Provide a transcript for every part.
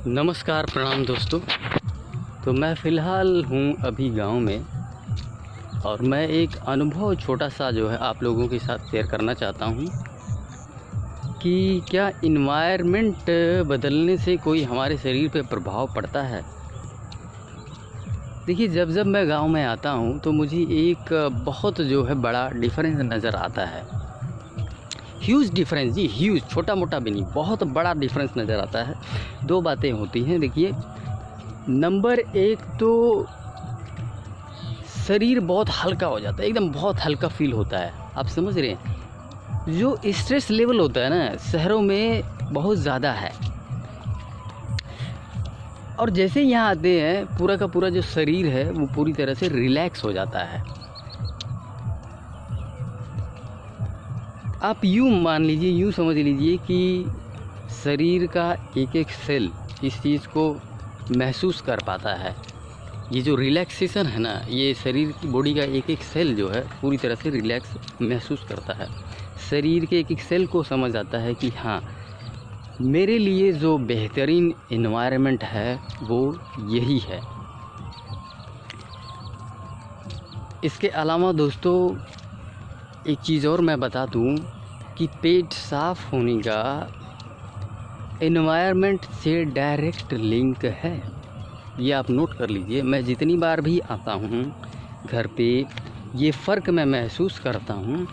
नमस्कार, प्रणाम दोस्तों। तो मैं फ़िलहाल हूँ अभी गांव में और मैं एक अनुभव छोटा सा जो है आप लोगों के साथ शेयर करना चाहता हूँ कि क्या इन्वायरमेंट बदलने से कोई हमारे शरीर पे प्रभाव पड़ता है। देखिए, जब मैं गांव में आता हूँ तो मुझे एक बहुत जो है बड़ा डिफरेंस नज़र आता है। ह्यूज डिफरेंस जी, ह्यूज, छोटा मोटा भी नहीं, बहुत बड़ा डिफरेंस नज़र आता है। दो बातें होती हैं। देखिए, नंबर एक तो शरीर बहुत हल्का हो जाता है, एकदम बहुत हल्का फील होता है। आप समझ रहे हैं, जो स्ट्रेस लेवल होता है ना शहरों में बहुत ज़्यादा है, और जैसे यहाँ आते हैं पूरा का पूरा जो शरीर है वो पूरी तरह से रिलैक्स हो जाता है। आप यूँ मान लीजिए, यूँ समझ लीजिए कि शरीर का एक एक सेल इस चीज़ को महसूस कर पाता है। ये जो रिलैक्सेशन है ना, ये शरीर की बॉडी का एक एक सेल जो है पूरी तरह से रिलैक्स महसूस करता है। शरीर के एक एक सेल को समझ आता है कि हाँ, मेरे लिए जो बेहतरीन एनवायरनमेंट है वो यही है। इसके अलावा दोस्तों एक चीज़ और मैं बता दूं कि पेट साफ़ होने का एनवायरनमेंट से डायरेक्ट लिंक है। ये आप नोट कर लीजिए। मैं जितनी बार भी आता हूँ घर पे, ये फ़र्क मैं महसूस करता हूँ।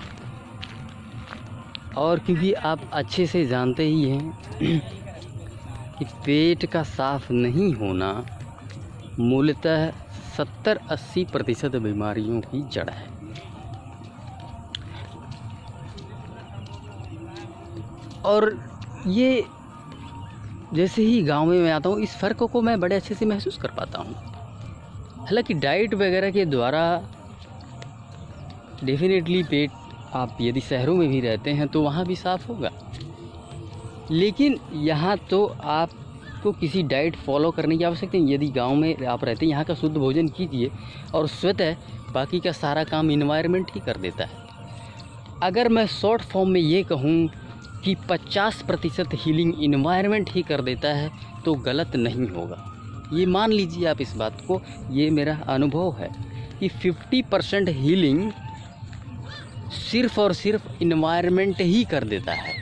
और क्योंकि आप अच्छे से जानते ही हैं कि पेट का साफ़ नहीं होना मूलतः 70-80% बीमारियों की जड़ है। और ये जैसे ही गांव में मैं आता हूँ, इस फ़र्क को मैं बड़े अच्छे से महसूस कर पाता हूँ। हालांकि डाइट वगैरह के द्वारा डेफिनेटली पेट, आप यदि शहरों में भी रहते हैं तो वहाँ भी साफ़ होगा, लेकिन यहाँ तो आपको किसी डाइट फॉलो करने की आवश्यकता नहीं। यदि गांव में आप रहते हैं, यहाँ का शुद्ध भोजन कीजिए और स्वतः बाकी का सारा काम इन्वायरमेंट ही कर देता है। अगर मैं शॉर्ट फॉर्म में ये कहूँ कि 50% हीलिंग इन्वायरमेंट ही कर देता है तो गलत नहीं होगा। ये मान लीजिए आप इस बात को, ये मेरा अनुभव है कि 50% हीलिंग सिर्फ़ और सिर्फ इन्वायरमेंट ही कर देता है।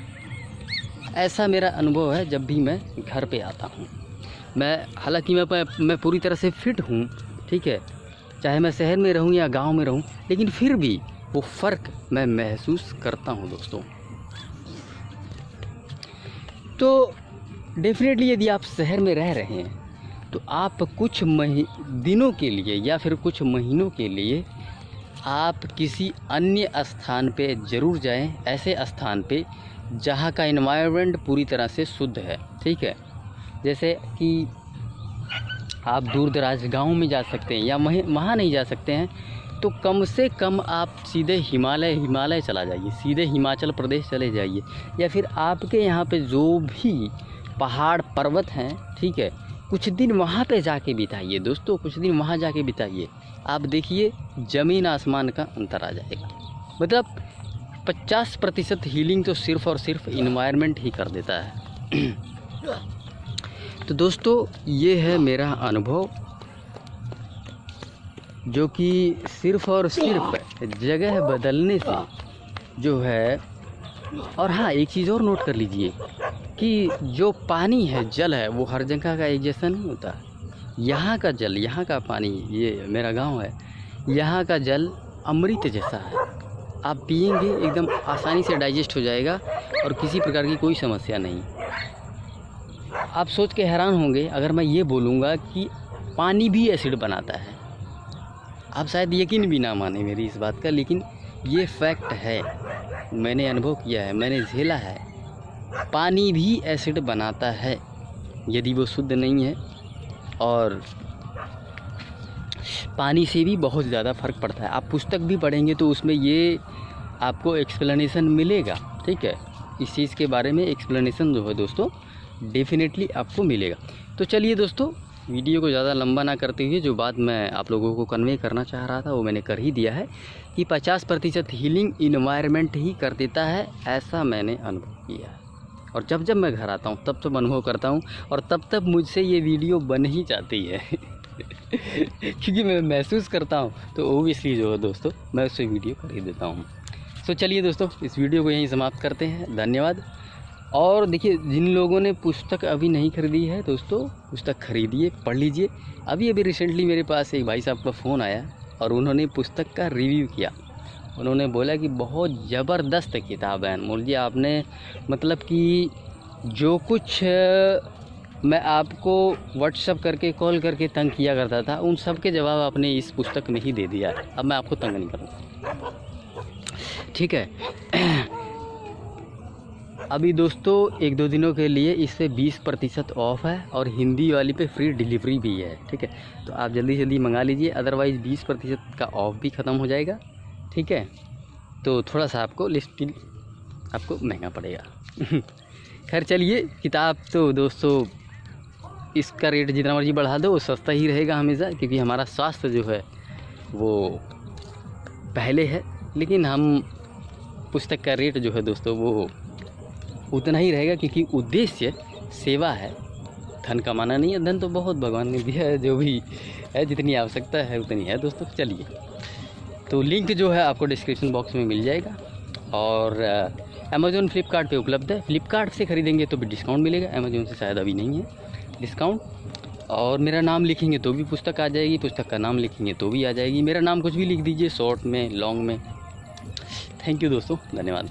ऐसा मेरा अनुभव है जब भी मैं घर पे आता हूँ। हालांकि मैं पूरी तरह से फिट हूँ, ठीक है, चाहे मैं शहर में रहूँ या गांव में रहूँ, लेकिन फिर भी वो फ़र्क मैं महसूस करता हूँ दोस्तों। तो डेफिनेटली यदि आप शहर में रह रहे हैं तो आप कुछ दिनों के लिए या फिर कुछ महीनों के लिए आप किसी अन्य स्थान पे ज़रूर जाएं, ऐसे स्थान पे जहाँ का एनवायरनमेंट पूरी तरह से शुद्ध है, ठीक है। जैसे कि आप दूर दराज गाँव में जा सकते हैं, या वहाँ नहीं जा सकते हैं तो कम से कम आप सीधे हिमालय चला जाइए, सीधे हिमाचल प्रदेश चले जाइए, या फिर आपके यहाँ पे जो भी पहाड़ पर्वत हैं, ठीक है, कुछ दिन वहाँ पे जाके बिताइए दोस्तों, कुछ दिन वहाँ जाके बिताइए। आप देखिए ज़मीन आसमान का अंतर आ जाएगा। मतलब 50% हीलिंग तो सिर्फ़ और सिर्फ इन्वायरमेंट ही कर देता है। तो दोस्तों ये है मेरा अनुभव, जो कि सिर्फ़ और सिर्फ जगह बदलने से जो है। और हाँ, एक चीज़ और नोट कर लीजिए कि जो पानी है, जल है, वो हर जगह का एक जैसा नहीं होता। यहाँ का जल, यहाँ का पानी, ये मेरा गांव है, यहाँ का जल अमृत जैसा है। आप पिएंगे एकदम आसानी से डाइजेस्ट हो जाएगा और किसी प्रकार की कोई समस्या नहीं। आप सोच के हैरान होंगे अगर मैं ये बोलूँगा कि पानी भी एसिड बनाता है। आप शायद यकीन भी ना माने मेरी इस बात का, लेकिन ये फैक्ट है, मैंने अनुभव किया है, मैंने झेला है। पानी भी एसिड बनाता है यदि वो शुद्ध नहीं है, और पानी से भी बहुत ज़्यादा फ़र्क पड़ता है। आप पुस्तक भी पढ़ेंगे तो उसमें ये आपको एक्सप्लेनेशन मिलेगा, ठीक है। इस चीज़ के बारे में एक्सप्लेनेशन जो है दोस्तों डेफिनेटली आपको मिलेगा। तो चलिए दोस्तों, वीडियो को ज़्यादा लंबा ना करते हुए जो बात मैं आप लोगों को कन्वे करना चाह रहा था वो मैंने कर ही दिया है कि 50% हीलिंग इन्वायरमेंट ही कर देता है, ऐसा मैंने अनुभव किया है। और जब जब मैं घर आता हूँ तब तब अनुभव करता हूँ, और तब तब मुझसे ये वीडियो बन ही जाती है क्योंकि मैं महसूस करता हूँ, तो ओबियसली जो है दोस्तों मैं उससे वीडियो कर ही देता हूँ। तो चलिए दोस्तों, इस वीडियो को यहीं समाप्त करते हैं। धन्यवाद। और देखिए, जिन लोगों ने पुस्तक अभी नहीं खरीदी है दोस्तों, पुस्तक खरीदिए, पढ़ लीजिए। अभी रिसेंटली मेरे पास एक भाई साहब का फ़ोन आया और उन्होंने पुस्तक का रिव्यू किया। उन्होंने बोला कि बहुत ज़बरदस्त किताब है अनमोल जी, आपने मतलब कि जो कुछ मैं आपको व्हाट्सअप करके कॉल करके तंग किया करता था, उन सब के जवाब आपने इस पुस्तक में ही दे दिया है। अब मैं आपको तंग नहीं करूँगा, ठीक है। अभी दोस्तों 1-2 दिनों के लिए इस पे 20% ऑफ़ है और हिंदी वाली पे फ्री डिलीवरी भी है, ठीक है। तो आप जल्दी से जल्दी मंगा लीजिए, अदरवाइज़ 20% का ऑफ़ भी ख़त्म हो जाएगा, ठीक है। तो थोड़ा सा आपको लिस्ट आपको महंगा पड़ेगा खैर चलिए, किताब तो दोस्तों इसका रेट जितना मर्जी बढ़ा दो सस्ता ही रहेगा हमेशा, क्योंकि हमारा स्वास्थ्य जो है वो पहले है। लेकिन हम पुस्तक का रेट जो है दोस्तों वो उतना ही रहेगा, क्योंकि उद्देश्य सेवा है, धन कमाना नहीं है। धन तो बहुत भगवान ने दिया है, जो भी है जितनी आवश्यकता है उतनी है दोस्तों। चलिए, तो लिंक जो है आपको डिस्क्रिप्शन बॉक्स में मिल जाएगा, और अमेज़ॉन फ्लिपकार्ट पे उपलब्ध है। फ्लिपकार्ट से ख़रीदेंगे तो भी डिस्काउंट मिलेगा, अमेज़ॉन से शायद अभी नहीं है डिस्काउंट। और मेरा नाम लिखेंगे तो भी पुस्तक आ जाएगी, पुस्तक का नाम लिखेंगे तो भी आ जाएगी। मेरा नाम कुछ भी लिख दीजिए, शॉर्ट में, लॉन्ग में। थैंक यू दोस्तों, धन्यवाद।